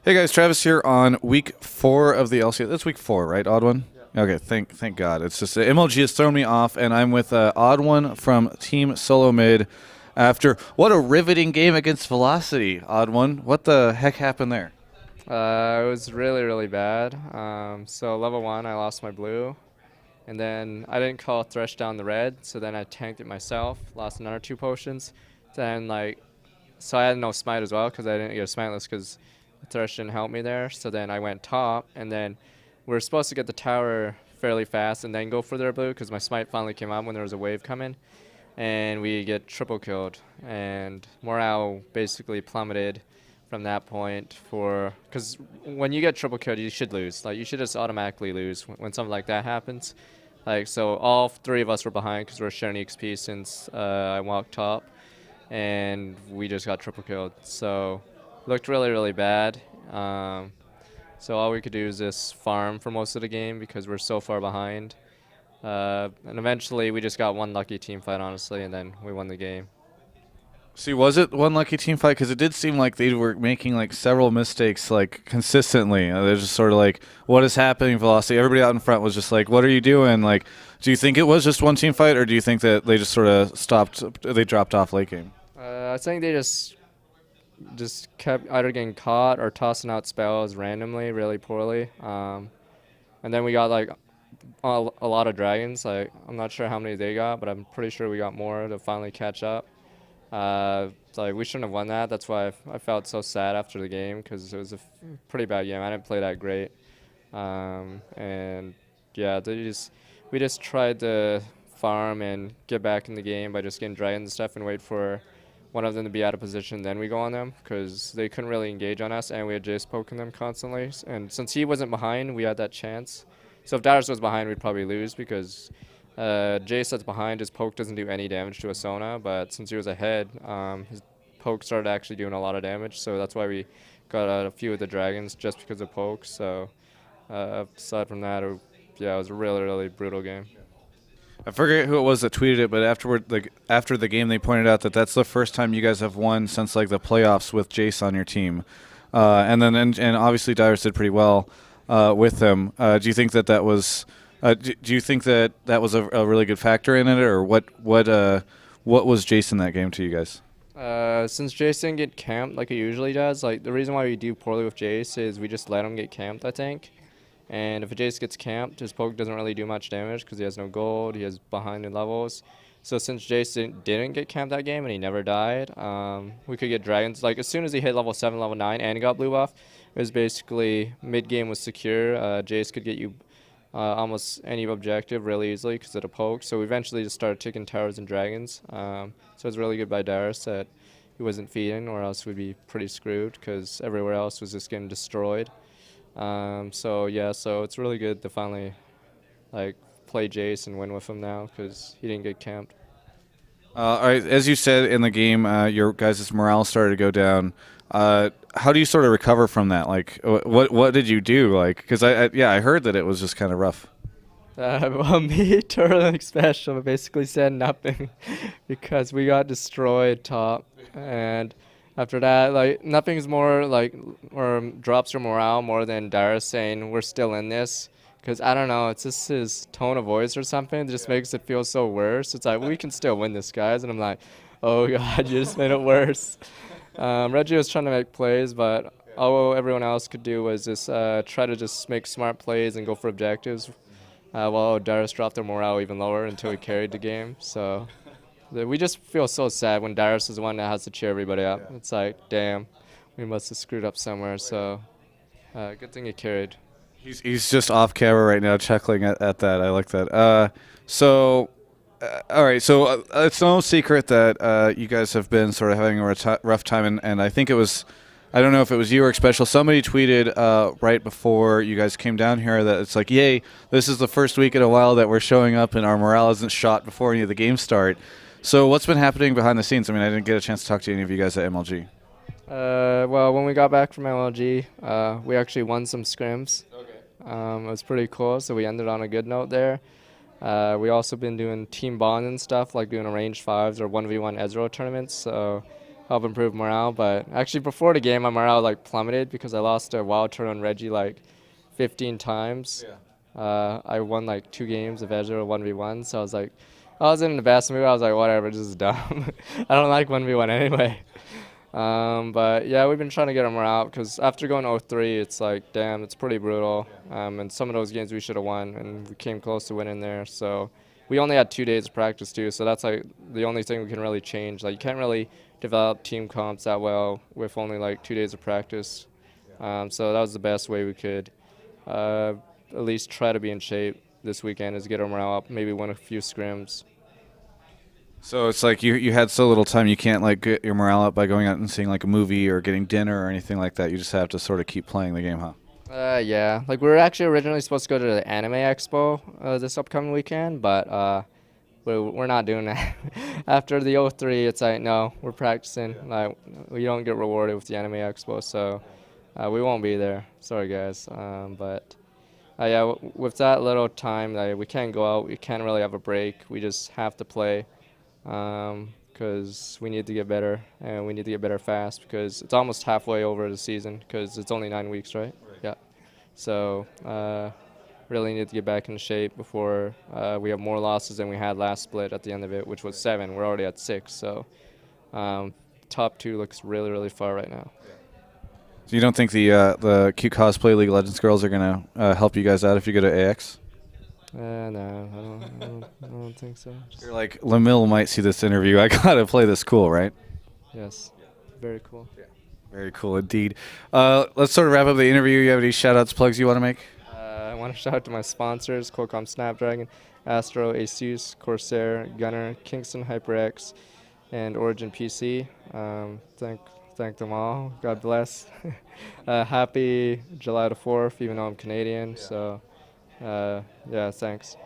Hey guys, Travis here on week 4 of the LCS. That's week 4, right? Odd one. Yeah. Okay, thank God. It's just MLG has thrown me off, and I'm with Odd One from Team Solo Mid. After what a riveting game against Velocity, Odd One. What the heck happened there? It was really, really bad. So level 1, I lost my blue, and then I didn't call Thresh down the red, so then I tanked it myself, lost another 2 potions. Then so I had no smite as well because I didn't get a smiteless because Thresh didn't help me there. So then I went top, and then we were supposed to get the tower fairly fast and then go for their blue because my smite finally came out when there was a wave coming, and we get triple killed, and morale basically plummeted from that point because when you get triple killed, you should lose. Like, you should just automatically lose when something like that happens. Like, so all 3 of us were behind because we're sharing XP since I walked top, and we just got triple killed. So looked really, really bad. So all we could do is just farm for most of the game because we're so far behind. And eventually we just got one lucky team fight, honestly, and then we won the game. See, was it one lucky team fight? Because it did seem like they were making like several mistakes like consistently. They're just sort of like, what is happening, Velocity? Everybody out in front was just like, what are you doing? Like, do you think it was just one team fight, or do you think that they just sort of stopped, they dropped off late game? I think they just kept either getting caught or tossing out spells randomly, really poorly. And then we got like a lot of dragons. Like, I'm not sure how many they got, but I'm pretty sure we got more to finally catch up. Like, we shouldn't have won that. That's why I felt so sad after the game because it was a pretty bad game. I didn't play that great. And yeah, we just tried to farm and get back in the game by just getting dragons and stuff and wait for one of them to be out of position, then we go on them because they couldn't really engage on us, and we had Jace poking them constantly. And since he wasn't behind, we had that chance. So if Darius was behind, we'd probably lose because Jace that's behind, his poke doesn't do any damage to a Sona, but since he was ahead, his poke started actually doing a lot of damage, so that's why we got a few of the dragons just because of poke. So aside from that, yeah, it was a really, really brutal game. I forget who it was that tweeted it, but after the game, they pointed out that that's the first time you guys have won since like the playoffs with Jace on your team, and obviously Dyrus did pretty well with them. Do you think that was? Do you think that was a really good factor in it, or what was Jace in that game to you guys? Since Jace didn't get camped like he usually does, like the reason why we do poorly with Jace is we just let him get camped, I think. And if a Jace gets camped, his poke doesn't really do much damage because he has no gold, he has behind in levels. So since Jace didn't get camped that game and he never died, we could get dragons. Like, as soon as he hit level 7, level 9, and he got blue buff, it was basically mid-game was secure. Jace could get you almost any objective really easily because of the poke. So we eventually just started taking towers and dragons. So it's really good by Darius that he wasn't feeding, or else we'd be pretty screwed because everywhere else was just getting destroyed. So yeah, so it's really good to finally like play Jace and win with him now because he didn't get camped. All right, as you said in the game, your guys' morale started to go down. How do you sort of recover from that? Like, what did you do? Like, because I heard that it was just kind of rough. Well, me, Turtle, Special basically said nothing because we got destroyed top, and after that, like, nothing's more like or drops your morale more than Darius saying we're still in this. Because I don't know, it's just his tone of voice or something that just makes it feel so worse. It's like, we can still win this, guys. And I'm like, oh, God, you just made it worse. Reggie was trying to make plays, but all everyone else could do was just try to just make smart plays and go for objectives, while Darius dropped their morale even lower until he carried the game. So we just feel so sad when Darius is the one that has to cheer everybody up. It's like, damn, we must have screwed up somewhere. So good thing he carried. He's just off camera right now, chuckling at that. I like that. All right. So it's no secret that you guys have been sort of having a rough time, and I think it was, I don't know if it was you or Special. Somebody tweeted right before you guys came down here that it's like, yay, this is the first week in a while that we're showing up and our morale isn't shot before any of the games start. So what's been happening behind the scenes? I mean, I didn't get a chance to talk to any of you guys at MLG. Well, when we got back from MLG, we actually won some scrims. Okay. It was pretty cool, so we ended on a good note there. We also been doing team bond and stuff, like doing arranged fives or 1v1 Ezreal tournaments. So help improve morale. But actually, before the game, my morale like plummeted because I lost a wild turn on Reggie like 15 times. I won like 2 games of Ezreal 1v1, so I was in the best mood. I was like, whatever, this is dumb. I don't like 1v1 anyway. But yeah, we've been trying to get our morale because after going 0-3, it's like, damn, it's pretty brutal. And some of those games we should have won, and we came close to winning there. So we only had 2 days of practice too, so that's like the only thing we can really change. Like you can't really develop team comps that well with only like 2 days of practice. So that was the best way we could at least try to be in shape this weekend, is get our morale up, maybe win a few scrims. So it's like you had so little time, you can't like get your morale up by going out and seeing like a movie or getting dinner or anything like that. You just have to sort of keep playing the game, huh? Yeah. Like we were actually originally supposed to go to the Anime Expo this upcoming weekend, but we're not doing that. After the 0-3, it's like, no, we're practicing. Like we don't get rewarded with the Anime Expo, so we won't be there. Sorry, guys. But yeah, with that little time, we can't go out. We can't really have a break. We just have to play because we need to get better, and we need to get better fast because it's almost halfway over the season because it's only 9 weeks, right? Yeah. So really need to get back in shape before we have more losses than we had last split at the end of it, which was 7. We're already at 6, so top 2 looks really, really far right now. So you don't think the cute cosplay League of Legends girls are going to help you guys out if you go to AX? No, I don't think so. You're like, Lamille might see this interview. I got to play this cool, right? Yes. Very cool. Yeah. Very cool indeed. Let's sort of wrap up the interview. You have any shout-outs, plugs you want to make? I want to shout out to my sponsors, Qualcomm Snapdragon, Astro, Asus, Corsair, Gunner, Kingston HyperX, and Origin PC. Thank them all. God bless. Happy July the 4th, even though I'm Canadian. Yeah. So, yeah, thanks.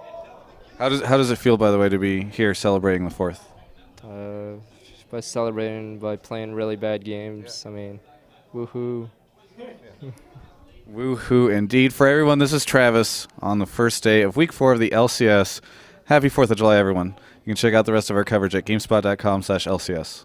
How does it feel, by the way, to be here celebrating the 4th? By celebrating, by playing really bad games. Yeah. I mean, woohoo. Woohoo indeed. For everyone, this is Travis on the first day of Week 4 of the LCS. Happy 4th of July, everyone. You can check out the rest of our coverage at gamespot.com/LCS.